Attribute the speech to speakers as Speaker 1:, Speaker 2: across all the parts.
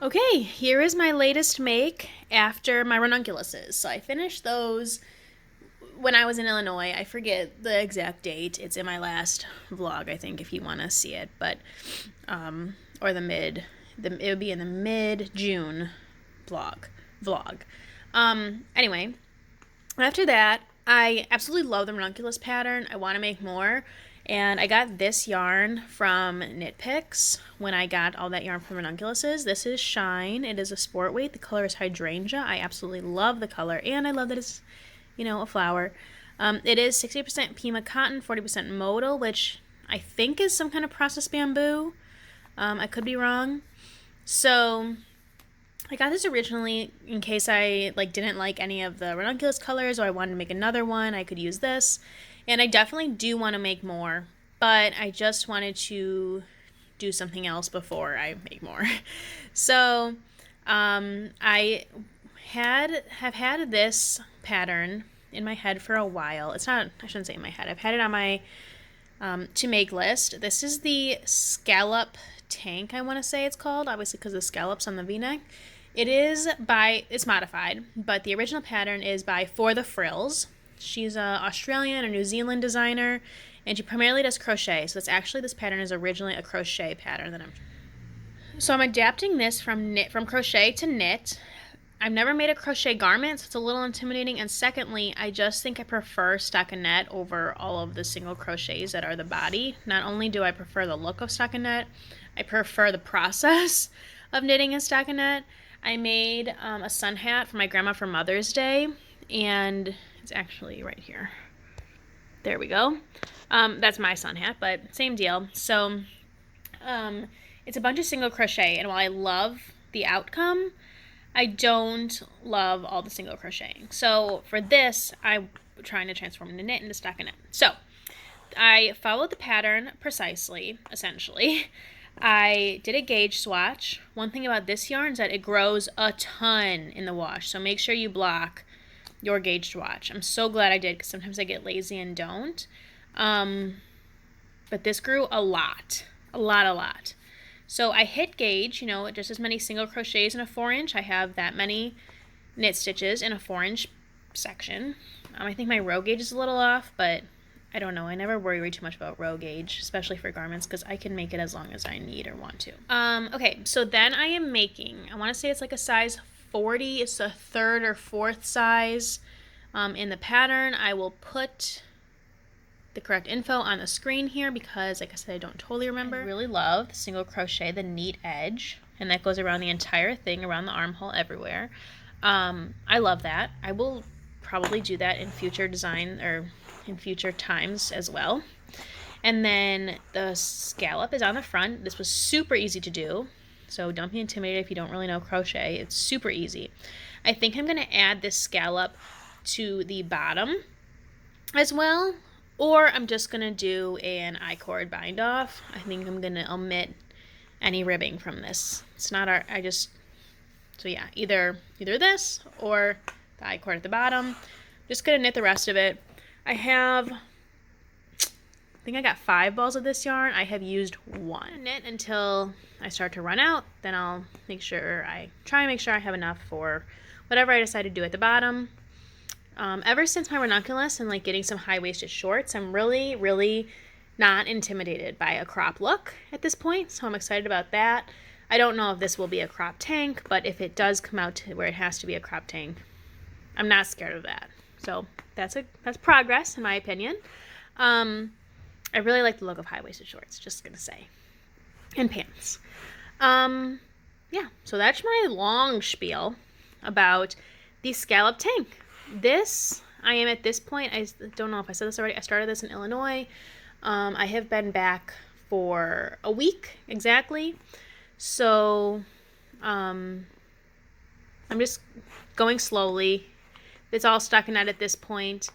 Speaker 1: Okay, here is my latest make after my ranunculuses. So I finished those when I was in Illinois. I forget the exact date. It's in my last vlog, I think, if you want to see it. But, or it would be in the mid-June vlog. Anyway, after that, I absolutely love the ranunculus pattern. I want to make more. And I got this yarn from Knit Picks when I got all that yarn from ranunculuses. This is Shine. It is a sport weight. The color is Hydrangea. I absolutely love the color, and I love that it's, a flower. It is 60% Pima cotton, 40% modal, which I think is some kind of processed bamboo. I could be wrong. So I got this originally in case I didn't like any of the ranunculus colors, or I wanted to make another one. I could use this. And I definitely do want to make more, but I just wanted to do something else before I make more. So I have had this pattern in my head for a while. It's not, I shouldn't say in my head. I've had it on my to make list. This is the Scallop Tank, I want to say it's called, obviously because the scallops on the v-neck. It's modified, but the original pattern is by For the Frills. She's an Australian or New Zealand designer, and she primarily does crochet. So this pattern is originally a crochet pattern So I'm adapting this from crochet to knit. I've never made a crochet garment, so it's a little intimidating. And secondly, I just think I prefer stockinette over all of the single crochets that are the body. Not only do I prefer the look of stockinette, I prefer the process of knitting a stockinette. I made a sun hat for my grandma for Mother's Day, and it's actually right here. There we go. That's my sun hat, but same deal. So it's a bunch of single crochet, and while I love the outcome, I don't love all the single crocheting. So for this, I'm trying to transform into knit into stockinette. So I followed the pattern precisely, essentially. I did a gauge swatch. One thing about this yarn is that it grows a ton in the wash, so make sure you block your gauge swatch. I'm so glad I did, because sometimes I get lazy and don't. But this grew a lot. So I hit gauge, just as many single crochets in a 4-inch. I have that many knit stitches in a 4-inch section. I think my row gauge is a little off, but I don't know. I never worry too much about row gauge, especially for garments, because I can make it as long as I need or want to. Okay, so then I am making, I want to say it's like a size 40. It's the 3rd or 4th size in the pattern. I will put the correct info on the screen here because, like I said, I don't totally remember. I really love the single crochet, the neat edge, and that goes around the entire thing, around the armhole, everywhere. I love that. I will probably do that in future design or in future times as well. And then the scallop is on the front. This was super easy to do, so don't be intimidated if you don't really know crochet. It's super easy. I think I'm going to add this scallop to the bottom as well, or I'm just going to do an I-cord bind off. I think I'm going to omit any ribbing from this. It's not so yeah, either this or the I-cord at the bottom. Just going to knit the rest of it. I think I got 5 balls of this yarn. I have used 1. Knit until I start to run out. Then I'll try and make sure I have enough for whatever I decide to do at the bottom. Ever since my ranunculus and getting some high-waisted shorts, I'm really, really not intimidated by a crop look at this point. So I'm excited about that. I don't know if this will be a crop tank, but if it does come out to where it has to be a crop tank, I'm not scared of that. So that's progress in my opinion. I really like the look of high-waisted shorts, just gonna say. And pants. Yeah, so that's my long spiel about the Scallop Tank. I am at this point, I don't know if I said this already, I started this in Illinois. I have been back for a week exactly. So I'm just going slowly. It's all stockinette at this point,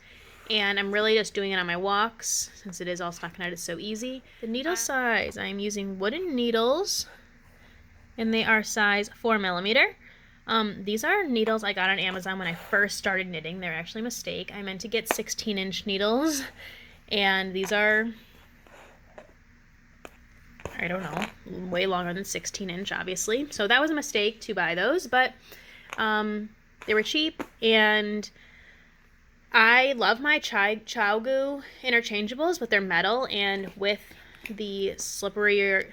Speaker 1: and I'm really just doing it on my walks since it is all stockinette. It's so easy. The needle size, I'm using wooden needles, and they are size 4mm. These are needles I got on Amazon when I first started knitting. They're actually a mistake. I meant to get 16-inch needles, and these are I don't know, way longer than 16-inch, obviously. So that was a mistake to buy those, but they were cheap, and I love my ChiaoGoo interchangeables, but they're metal, and with the slippery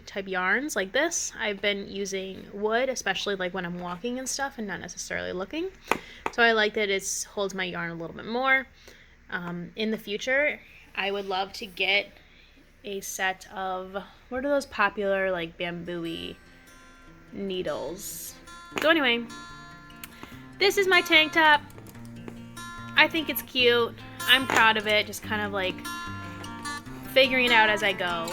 Speaker 1: type yarns like this, I've been using wood, especially like when I'm walking and stuff and not necessarily looking. So I like that it holds my yarn a little bit more. In the future, I would love to get a set of, what are those popular like bamboo-y needles? So anyway, this is my tank top. I think it's cute. I'm proud of it, just kind of like figuring it out as I go.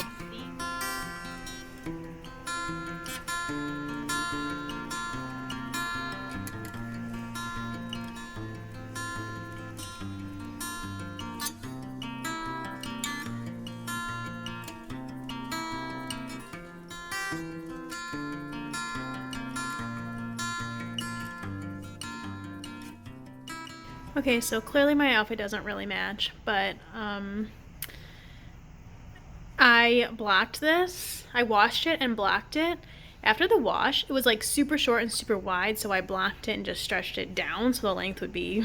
Speaker 1: Okay, so clearly my outfit doesn't really match, but I blocked this. I washed it and blocked it. After the wash, it was like super short and super wide, so I blocked it and just stretched it down so the length would be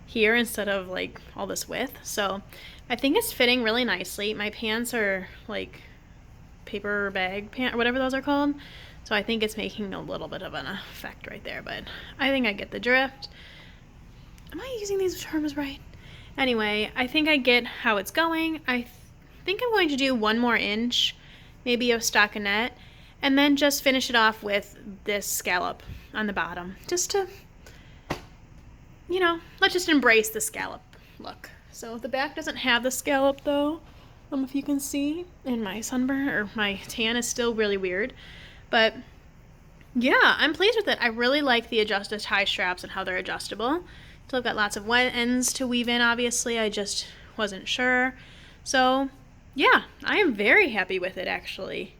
Speaker 1: here instead of like all this width. So I think it's fitting really nicely. My pants are like paper bag pant or whatever those are called. So I think it's making a little bit of an effect right there, but I think I get the drift. Am I using these terms right? Anyway, I think I get how it's going. I think I'm going to do 1 more inch, maybe of stockinette, and then just finish it off with this scallop on the bottom. Just to, you know, let's just embrace the scallop look. So the back doesn't have the scallop though. I don't know if you can see, and my sunburn or my tan is still really weird. But yeah, I'm pleased with it. I really like the adjusted tie straps and how they're adjustable. So I've got lots of wet ends to weave in, obviously. I just wasn't sure. So yeah, I am very happy with it, actually.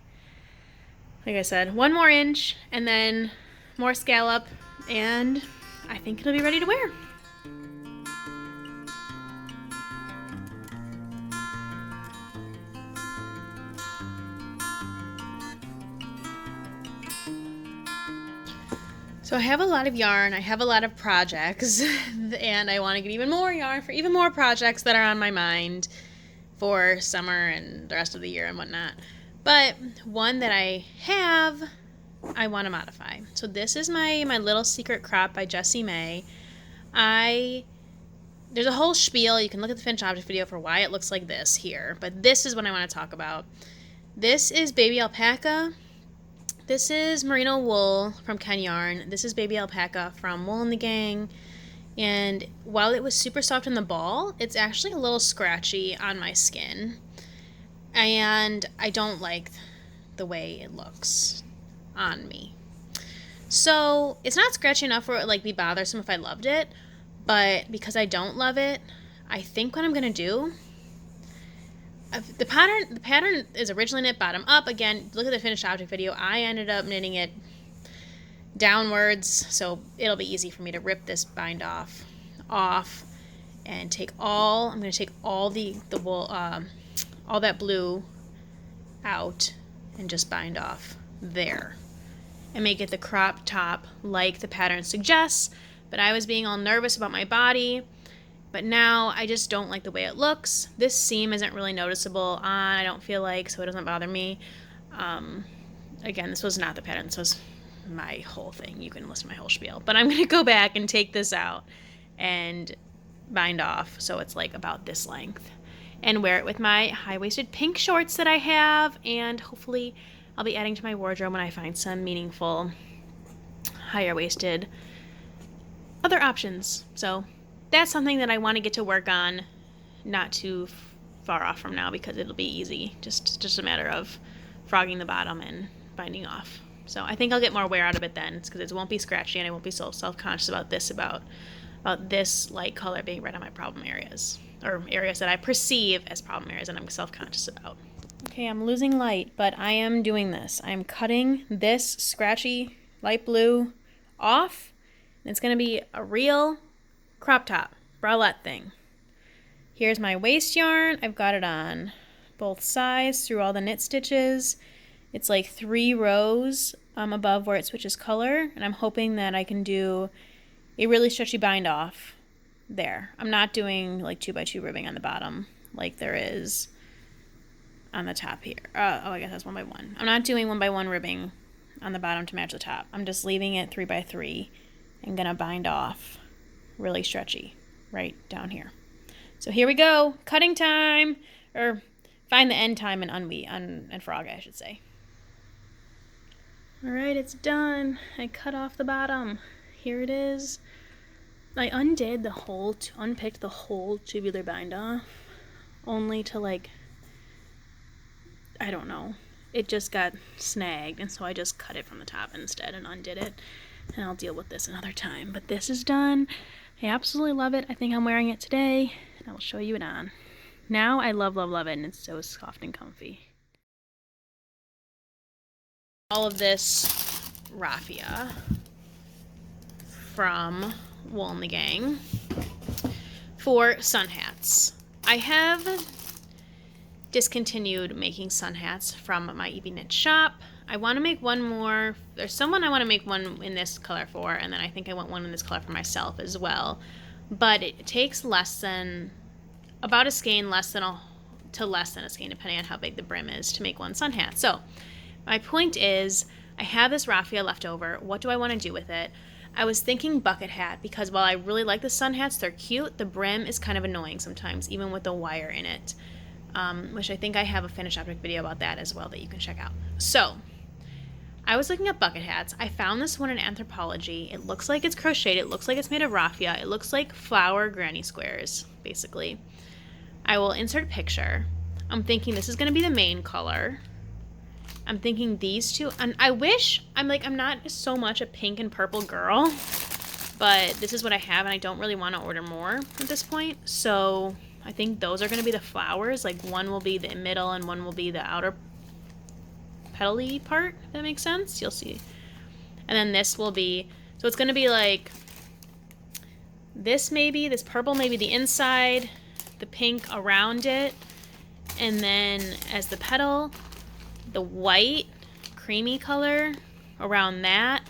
Speaker 1: Like I said, 1 more inch and then more scallop, and I think it'll be ready to wear. So I have a lot of yarn, I have a lot of projects, and I want to get even more yarn for even more projects that are on my mind for summer and the rest of the year and whatnot. But one that I have, I want to modify. So this is my Little Secret Crop by Jessie May. There's a whole spiel. You can look at the finished object video for why it looks like this here. But this is what I want to talk about. This is baby alpaca. This is merino wool from Ken Yarn. This is baby alpaca from Wool and the Gang. And while it was super soft in the ball, it's actually a little scratchy on my skin. And I don't like the way it looks on me. So it's not scratchy enough where it would like be bothersome if I loved it. But because I don't love it, I think what I'm going to do, the pattern is originally knit bottom up. Again, look at the finished object video. I ended up knitting it downwards, so it'll be easy for me to rip this bind off and I'm going to take all the wool, all that blue out and just bind off there and make it the crop top like the pattern suggests. But I was being all nervous about my body. But now I just don't like the way it looks. This seam isn't really noticeable on, I don't feel like, so it doesn't bother me. Again, this was not the pattern. This was my whole thing. You can listen to my whole spiel. But I'm going to go back and take this out and bind off so it's like about this length. And wear it with my high-waisted pink shorts that I have. And hopefully I'll be adding to my wardrobe when I find some meaningful higher-waisted other options. So that's something that I want to get to work on not too far off from now, because it'll be easy. Just a matter of frogging the bottom and binding off. So I think I'll get more wear out of it then, because it won't be scratchy and I won't be so self-conscious about this light color being right on my problem areas, or areas that I perceive as problem areas and I'm self-conscious about. Okay, I'm losing light, but I am doing this. I'm cutting this scratchy light blue off, and it's going to be a real crop top bralette thing. Here's my waist yarn. I've got it on both sides through all the knit stitches. It's like 3 rows above where it switches color, and I'm hoping that I can do a really stretchy bind off there. I'm not doing like 2x2 ribbing on the bottom like there is on the top here. I guess that's 1x1. I'm not doing 1x1 ribbing on the bottom to match the top. I'm just leaving it 3x3 and gonna bind off really stretchy right down here. So here we go, cutting time, or find the end time and frog, I should say. All right, it's done. I cut off the bottom. Here it is. I unpicked the whole tubular bind off, only to like, I don't know, it just got snagged, and so I just cut it from the top instead and undid it, and I'll deal with this another time. But this is done. I absolutely love it. I think I'm wearing it today, and I will show you it on. Now I love, love, love it, and it's so soft and comfy. All of this raffia from Wool and the Gang for sun hats. I have discontinued making sun hats from my EB Knit shop. I want to make one more. There's someone I want to make one in this color for, and then I think I want one in this color for myself as well. But it takes about a skein to less than a skein, depending on how big the brim is, to make one sun hat. So my point is, I have this raffia left over. What do I want to do with it? I was thinking bucket hat, because while I really like the sun hats, they're cute, the brim is kind of annoying sometimes, even with the wire in it, which I think I have a finished object video about that as well that you can check out. So I was looking at bucket hats. I found this one in Anthropologie. It looks like it's crocheted. It looks like it's made of raffia. It looks like flower granny squares, basically. I will insert a picture. I'm thinking this is going to be the main color. I'm thinking these two, and I'm not so much a pink and purple girl, but this is what I have, and I don't really want to order more at this point. So I think those are going to be the flowers. Like, one will be the middle and one will be the outer petal-y part, if that makes sense. You'll see. And then this will be, so it's going to be like this purple maybe the inside, the pink around it, and then as the petal, the white creamy color around that,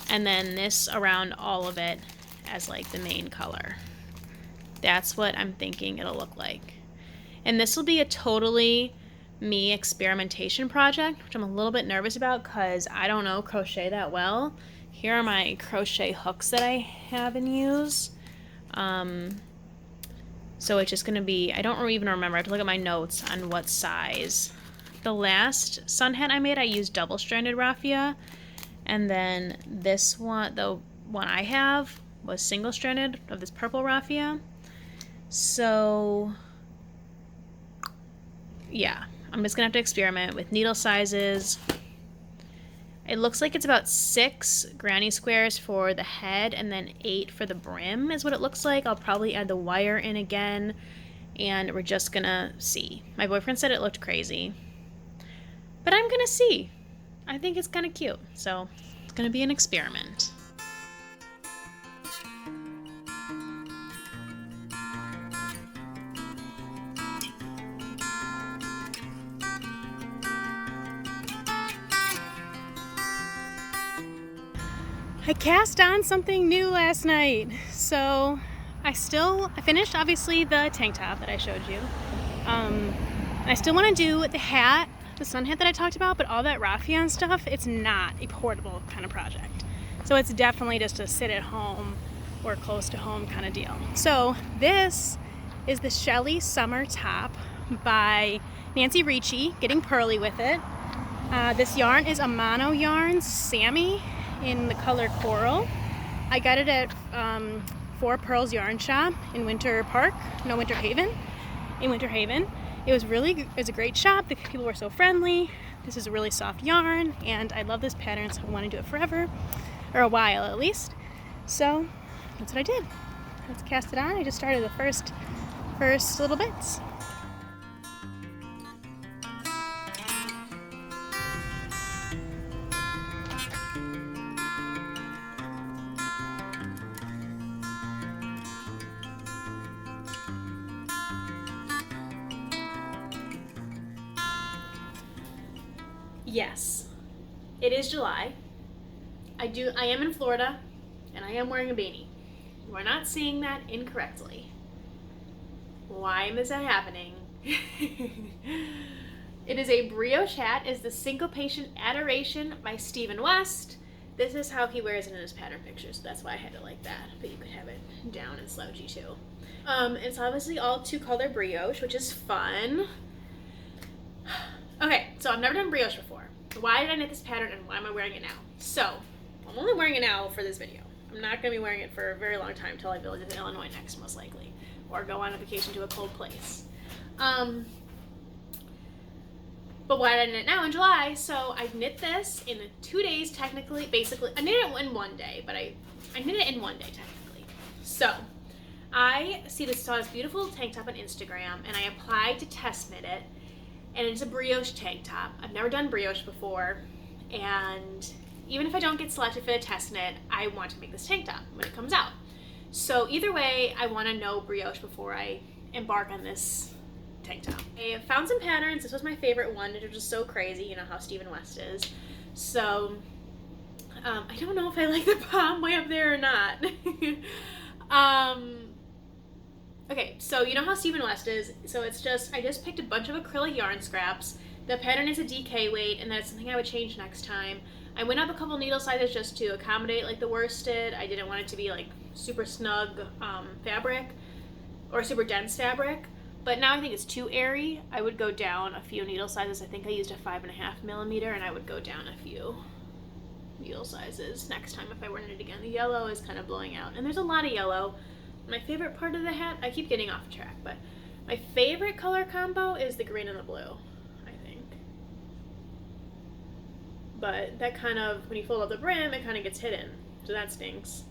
Speaker 1: and then this around all of it as like the main color. That's what I'm thinking it'll look like. And this will be a totally me experimentation project, which I'm a little bit nervous about because I don't know crochet that well. Here are my crochet hooks that I have and use. So it's just going to be, I don't even remember. I have to look at my notes on what size. The last sun hat I made, I used double-stranded raffia, and then this one, the one I have, was single-stranded of this purple raffia. So yeah, I'm just gonna have to experiment with needle sizes. It looks like it's about 6 granny squares for the head and then 8 for the brim is what it looks like. I'll probably add the wire in again, and we're just gonna see. My boyfriend said it looked crazy, but I'm gonna see. I think it's kind of cute, so it's gonna be an experiment. I cast on something new last night. So I finished obviously the tank top that I showed you. I still want to do the hat, the sun hat that I talked about, but all that raffia and stuff, it's not a portable kind of project. So it's definitely just a sit at home or close to home kind of deal. So this is the Shelley Summer top by Nancy Ricci, getting pearly with it. This yarn is a mono yarn, Sammy, in the color coral. I got it at 4 Pearls Yarn Shop in Winter Haven. It was a great shop. The people were so friendly. This is a really soft yarn, and I love this pattern, so I want to do it forever, or a while at least. So that's what I did. Let's cast it on. I just started the first little bits. Yes, it is July. I am in Florida, and I am wearing a beanie. You are not seeing that incorrectly. Why is that happening? It is a brioche hat. It's the Syncopation Adoration by Stephen West. This is how he wears it in his pattern pictures, so that's why I had it like that. But you could have it down and slouchy too. It's obviously all 2-color brioche, which is fun. Okay, so I've never done brioche before. Why did I knit this pattern and why am I wearing it now? So, I'm only wearing it now for this video. I'm not going to be wearing it for a very long time until I visit Illinois next, most likely. Or go on a vacation to a cold place. But why did I knit it now in July? So I knit this in 2 days, technically, basically. I knit it in 1 day, but I knit it in 1 day, technically. So, I saw this beautiful tank top on Instagram, and I applied to test knit it. And it's a brioche tank top. I've never done brioche before, and even if I don't get selected for the test knit, I want to make this tank top when it comes out. So either way, I want to know brioche before I embark on this tank top. I found some patterns. This was my favorite one. It was just so crazy, you know how Stephen West is. So I don't know if I like the palm way up there or not. Okay, so you know how Stephen West is, so I just picked a bunch of acrylic yarn scraps. The pattern is a DK weight, and that's something I would change next time. I went up a couple needle sizes just to accommodate like the worsted. I didn't want it to be like super snug fabric or super dense fabric, but now I think it's too airy. I would go down a few needle sizes. I think I used a 5.5 millimeter, and I would go down a few needle sizes next time if I were to knit again. The yellow is kind of blowing out, and there's a lot of yellow. My favorite part of the hat, I keep getting off track, but my favorite color combo is the green and the blue, I think. But that kind of, when you fold up the brim, it kind of gets hidden, so that stinks.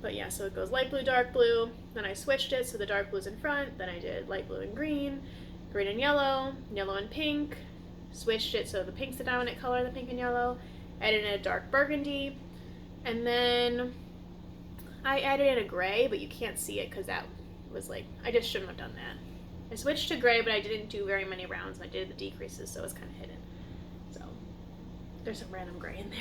Speaker 1: But yeah, so it goes light blue, dark blue, then I switched it, so the dark blue's in front, then I did light blue and green, green and yellow, yellow and pink, switched it so the pink's the dominant color, the pink and yellow, added in a dark burgundy, and then I added in a gray, but you can't see it because that was like, I just shouldn't have done that. I switched to gray, but I didn't do very many rounds, and I did the decreases, so it's kind of hidden. So, there's some random gray in there.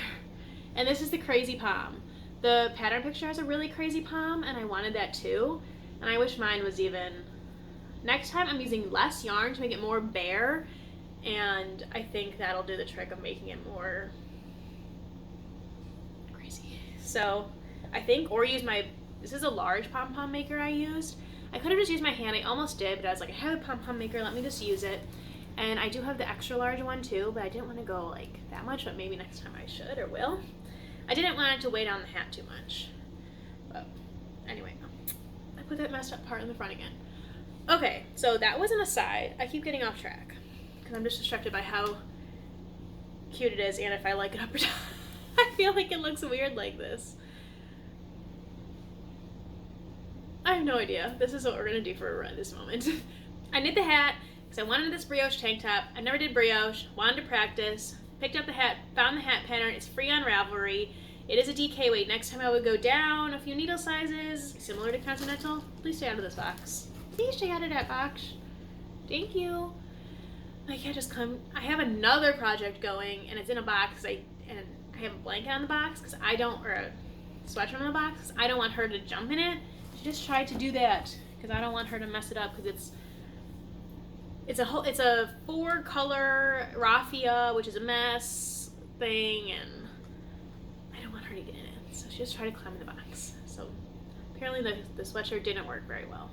Speaker 1: And this is the crazy palm. The pattern picture has a really crazy palm, and I wanted that too, and I wish mine was even. Next time I'm using less yarn to make it more bare, and I think that'll do the trick of making it more crazy. So, I think, or use this is a large pom-pom maker I used. I could have just used my hand, I almost did, but I was like, I have a pom-pom maker, let me just use it. And I do have the extra large one too, but I didn't want to go like that much, but maybe next time I should or will. I didn't want it to weigh down the hat too much. But anyway, I put that messed up part in the front again. Okay, so that was an aside. I keep getting off track because I'm just distracted by how cute it is and if I like it up or down. I feel like it looks weird like this. I have no idea. This is what we're gonna do for this moment. I knit the hat because I wanted this brioche tank top. I never did brioche, wanted to practice, picked up the hat, found the hat pattern. It's free on Ravelry. It is a DK weight. Next time I would go down a few needle sizes, similar to Continental. Please stay out of this box. Please stay out of that box. Thank you. I can't just come. I have another project going, and it's in a box. And I have a blanket on the box or a sweatshirt on the box. 'Cause I don't want her to jump in it. She just tried to do that because I don't want her to mess it up because it's a 4-color raffia, which is a mess thing, and I don't want her to get in it. So she just tried to climb in the box. So apparently the sweatshirt didn't work very well.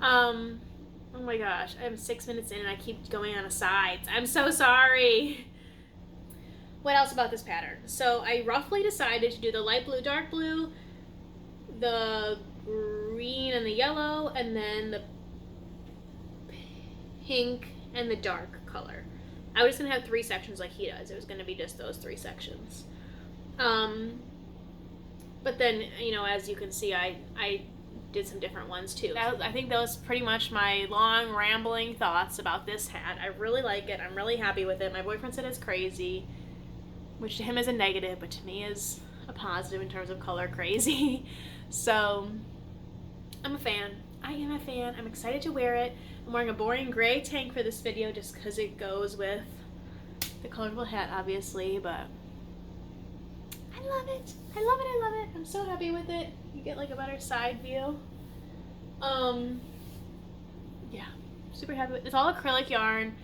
Speaker 1: Oh my gosh, I'm 6 minutes in and I keep going on asides. I'm so sorry. What else about this pattern? So I roughly decided to do the light blue, dark blue, the green and the yellow, and then the pink and the dark color. I was just gonna have 3 sections like he does. It was gonna be just those 3 sections. But then, you know, as you can see, I did some different ones too. I think that was pretty much my long rambling thoughts about this hat. I really like it. I'm really happy with it. My boyfriend said it's crazy, which to him is a negative, but to me is a positive in terms of color crazy. So I'm a fan. I am a fan. I'm excited to wear it. I'm wearing a boring gray tank for this video just because it goes with the colorful hat, obviously, but I love it. I love it. I love it. I'm so happy with it. You get like a better side view. Yeah, super happy with it. It's all acrylic yarn.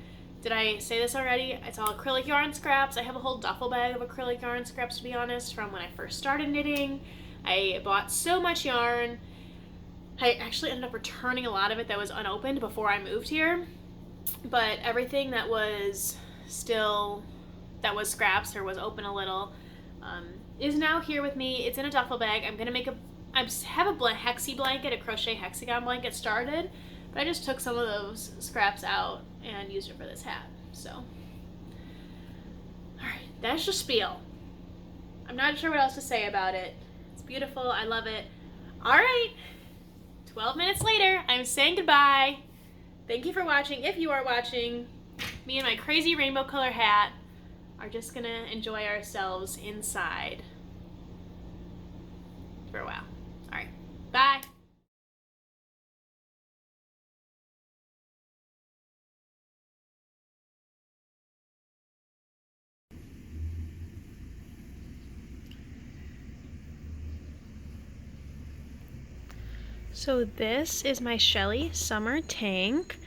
Speaker 1: Did I say this already? It's all acrylic yarn scraps. I have a whole duffel bag of acrylic yarn scraps, to be honest, from when I first started knitting. I bought so much yarn. I actually ended up returning a lot of it that was unopened before I moved here. But everything that was scraps or was open a little, is now here with me. It's in a duffel bag. I have a hexi blanket, a crochet hexagon blanket started, but I just took some of those scraps out and used it for this hat. So, all right, that's your spiel. I'm not sure what else to say about it. It's beautiful. I love it. All right, 12 minutes later, I'm saying goodbye. Thank you for watching. If you are watching, me and my crazy rainbow color hat are just gonna enjoy ourselves inside for a while. All right, bye. So this is my Shelley Summer tank.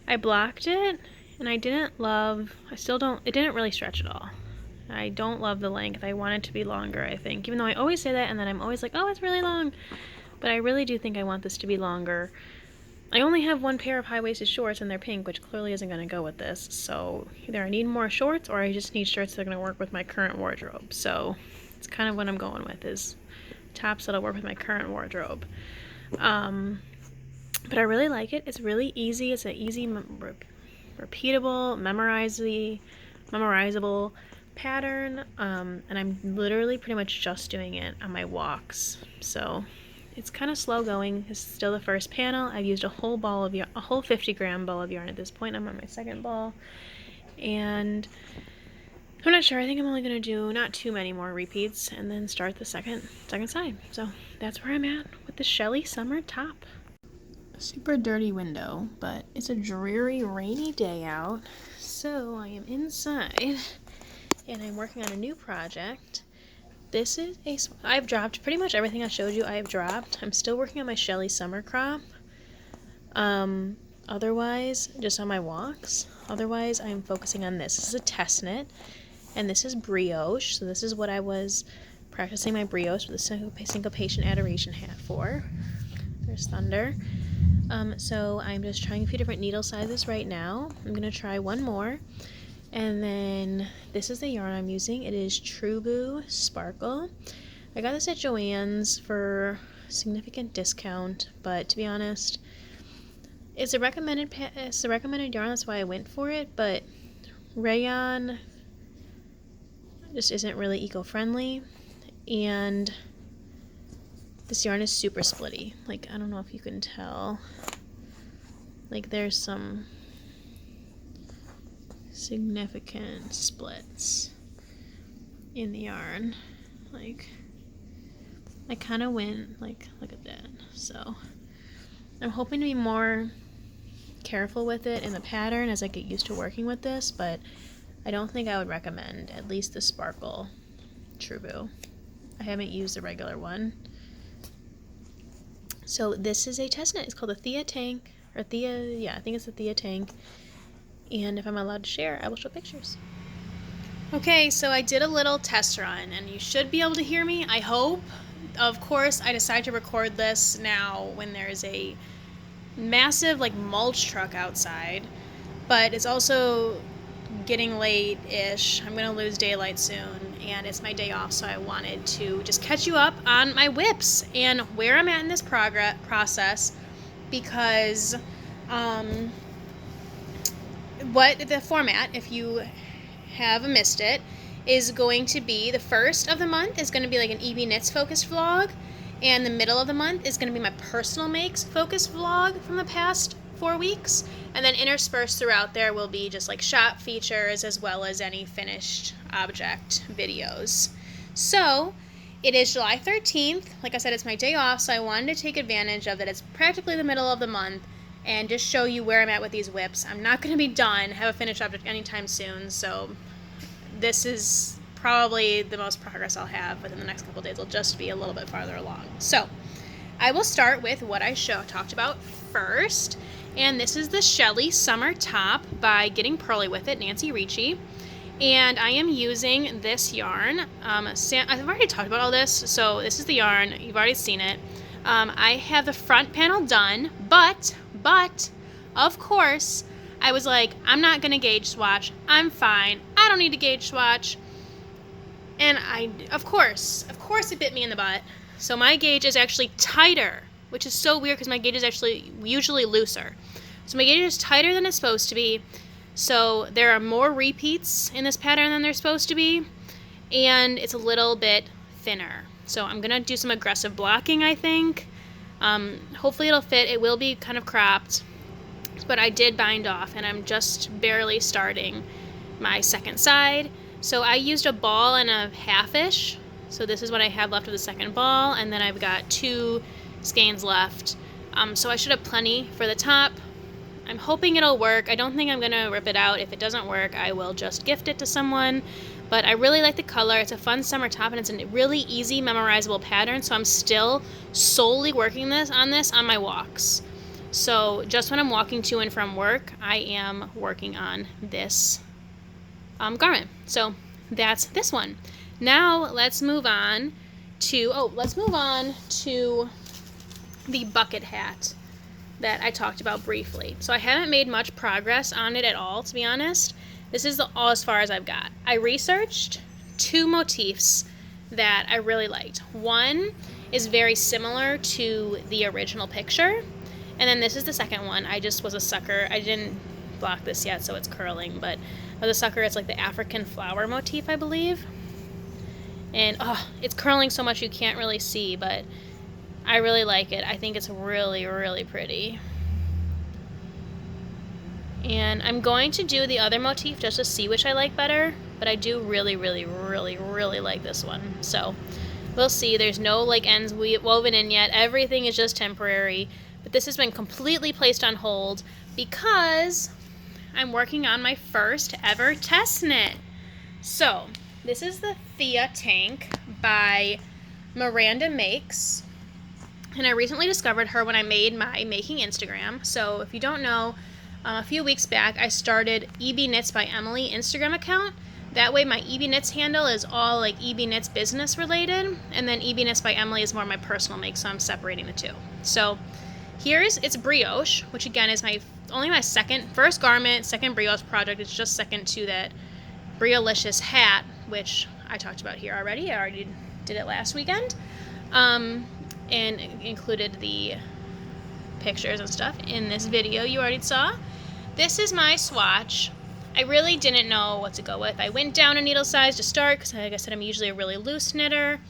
Speaker 1: I blocked it and it didn't really stretch at all. I don't love the length. I want it to be longer, I think. Even though I always say that and then I'm always like, oh, it's really long. But I really do think I want this to be longer. I only have one pair of high-waisted shorts and they're pink, which clearly isn't going to go with this. So either I need more shorts or I just need shirts that are going to work with my current wardrobe. So it's kind of what I'm going with, is tops that'll work with my current wardrobe. But I really like it. It's really easy. It's an easy, repeatable, memorizable pattern, and I'm literally pretty much just doing it on my walks. So it's kind of slow going. It's still the first panel. I've used a whole 50-gram ball of yarn at this point. I'm on my second ball, and I'm not sure. I think I'm only going to do not too many more repeats and then start the second side. So that's where I'm at with the Shelley Summer top. A super dirty window, but it's a dreary, rainy day out. So I am inside and I'm working on a new project. I've dropped pretty much everything I showed you. I have dropped. I'm still working on my Shelley Summer crop. Otherwise, just on my walks. Otherwise, I'm focusing on this. This is a test knit. And this is brioche, so this is what I was practicing my brioche with the Syncopation Adoration Hat for. There's Thunder. So I'm just trying a few different needle sizes right now. I'm going to try one more. And then this is the yarn I'm using. It is True Sparkle. I got this at Joann's for a significant discount, but to be honest, it's a recommended yarn, that's why I went for it, but rayon just isn't really eco-friendly, and this yarn is super splitty. Like, I don't know if you can tell. Like, there's some significant splits in the yarn. Like, I kind of went, like, look at that. So, I'm hoping to be more careful with it in the pattern as I get used to working with this, but I don't think I would recommend at least the Sparkle True. I haven't used the regular one. So this is a test knit. It's called the Thea Tank, I think it's the Thea Tank. And if I'm allowed to share, I will show pictures. Okay, so I did a little test run, and you should be able to hear me, I hope. Of course, I decided to record this now when there's a massive, like, mulch truck outside, but it's also getting late-ish. I'm gonna lose daylight soon, and it's my day off, so I wanted to just catch you up on my whips and where I'm at in this process, because what the format, if you have missed it, is going to be the first of the month is going to be like an EB Knits focused vlog, and the middle of the month is going to be my personal makes focused vlog from the past 4 weeks, and then interspersed throughout there will be just like shop features as well as any finished object videos. So it is July 13th. Like I said, it's my day off, so I wanted to take advantage of that. It's practically the middle of the month and just show you where I'm at with these whips. I'm not going to be done, have a finished object anytime soon, so this is probably the most progress I'll have within the next couple days. I'll just be a little bit farther along. So I will start with what I talked about first, and this is the Shelley Summer top by Getting Pearly With It, Nancy Ricci. And I am using this yarn. I've already talked about all this, so this is the yarn. You've already seen it. I have the front panel done, but, of course, I was like, I'm not going to gauge swatch. I'm fine. I don't need to gauge swatch. And of course, it bit me in the butt. So my gauge is actually tighter, which is so weird because my gauge is actually usually looser. So my gauge is tighter than it's supposed to be. So there are more repeats in this pattern than there's supposed to be, and it's a little bit thinner. So I'm going to do some aggressive blocking, I think. Hopefully it'll fit. It will be kind of cropped, but I did bind off, and I'm just barely starting my second side. So I used a ball and a half-ish. So this is what I have left of the second ball, and then I've got 2 skeins left. So I should have plenty for the top. I'm hoping it'll work. I don't think I'm going to rip it out. If it doesn't work, I will just gift it to someone. But I really like the color. It's a fun summer top, and it's a really easy, memorizable pattern. So I'm still solely working on my walks. So just when I'm walking to and from work, I am working on this garment. So that's this one. Now let's move on to the bucket hat that I talked about briefly. So I haven't made much progress on it at all, to be honest. This is all as far as I've got. I researched 2 motifs that I really liked. One is very similar to the original picture, and then this is the second one. I just was a sucker. I didn't block this yet, so it's curling, but I was a sucker. It's like the African flower motif, I believe. And it's curling so much you can't really see, but I really like it. I think it's really, really pretty. And I'm going to do the other motif just to see which I like better, but I do really, really, really, really like this one. So we'll see. There's no like ends woven in yet. Everything is just temporary, but this has been completely placed on hold because I'm working on my first ever test knit. So this is the Thea Tank by Miranda Makes. And I recently discovered her when I made my Making Instagram. So if you don't know, a few weeks back I started EB Knits by Emily Instagram account. That way my EB Knits handle is all like EB Knits business related, and then EB Knits by Emily is more my personal make, so I'm separating the two. So it's brioche, which again is only my first garment, second brioche project. It's just second to that Briolicious hat, which I talked about here already. I already did it last weekend. And included the pictures and stuff in this video you already saw. This is my swatch. I really didn't know what to go with. I went down a needle size to start because, like I said, I'm usually a really loose knitter.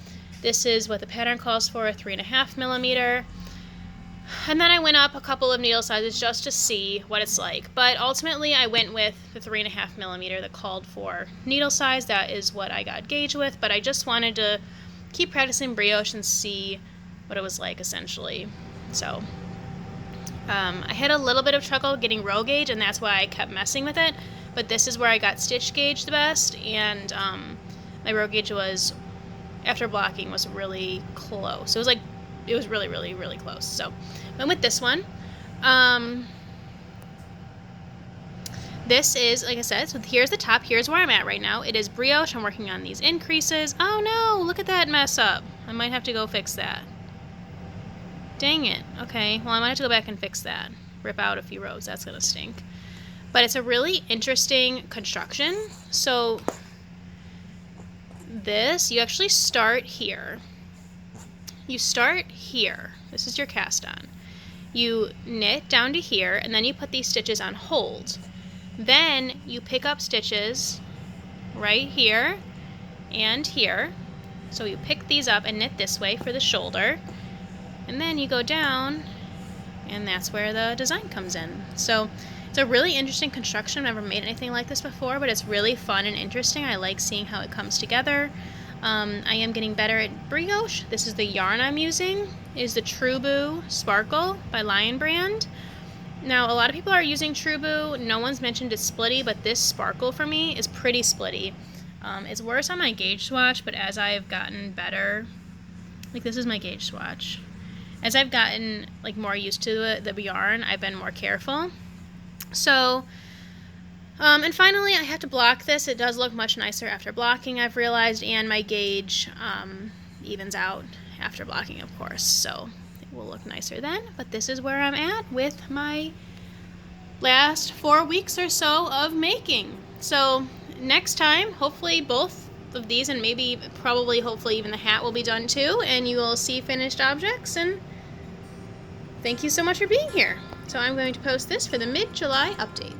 Speaker 1: This is what the pattern calls for, 3.5 millimeter. And then I went up a couple of needle sizes just to see what it's like. But ultimately I went with the 3.5 millimeter that called for needle size. That is what I got gauged with, but I just wanted to keep practicing brioche and see what it was like, essentially. So I had a little bit of trouble getting row gauge, and that's why I kept messing with it, but this is where I got stitch gauge the best, and my row gauge was, after blocking, was really close. It was really, really, really close. So went with this one. This is, like I said, so here's the top. Here's where I'm at right now. It is brioche. I'm working on these increases. Oh no, look at that mess up. I might have to go fix that. Dang it. Okay, well I might have to go back and fix that. Rip out a few rows. That's gonna stink. But it's a really interesting construction. So this, you actually start here. You start here. This is your cast on. You knit down to here, and then you put these stitches on hold. Then you pick up stitches right here and here. So you pick these up and knit this way for the shoulder. And then you go down, and that's where the design comes in. So it's a really interesting construction. I've never made anything like this before, but it's really fun and interesting. I like seeing how it comes together. I am getting better at brioche. This is the yarn I'm using. It is the True Boo Sparkle by Lion Brand. Now, a lot of people are using True Boo. No one's mentioned it's splitty, but this sparkle for me is pretty splitty. It's worse on my gauge swatch, but as I've gotten better, like this is my gauge swatch. As I've gotten like more used to the yarn, I've been more careful. So, and finally I have to block this. It does look much nicer after blocking, I've realized, and my gauge evens out after blocking, of course, so it will look nicer then. But this is where I'm at with my last 4 weeks or so of making. So next time, hopefully both of these, and maybe probably hopefully even the hat will be done too, and you will see finished objects. And thank you so much for being here. So I'm going to post this for the mid-July update.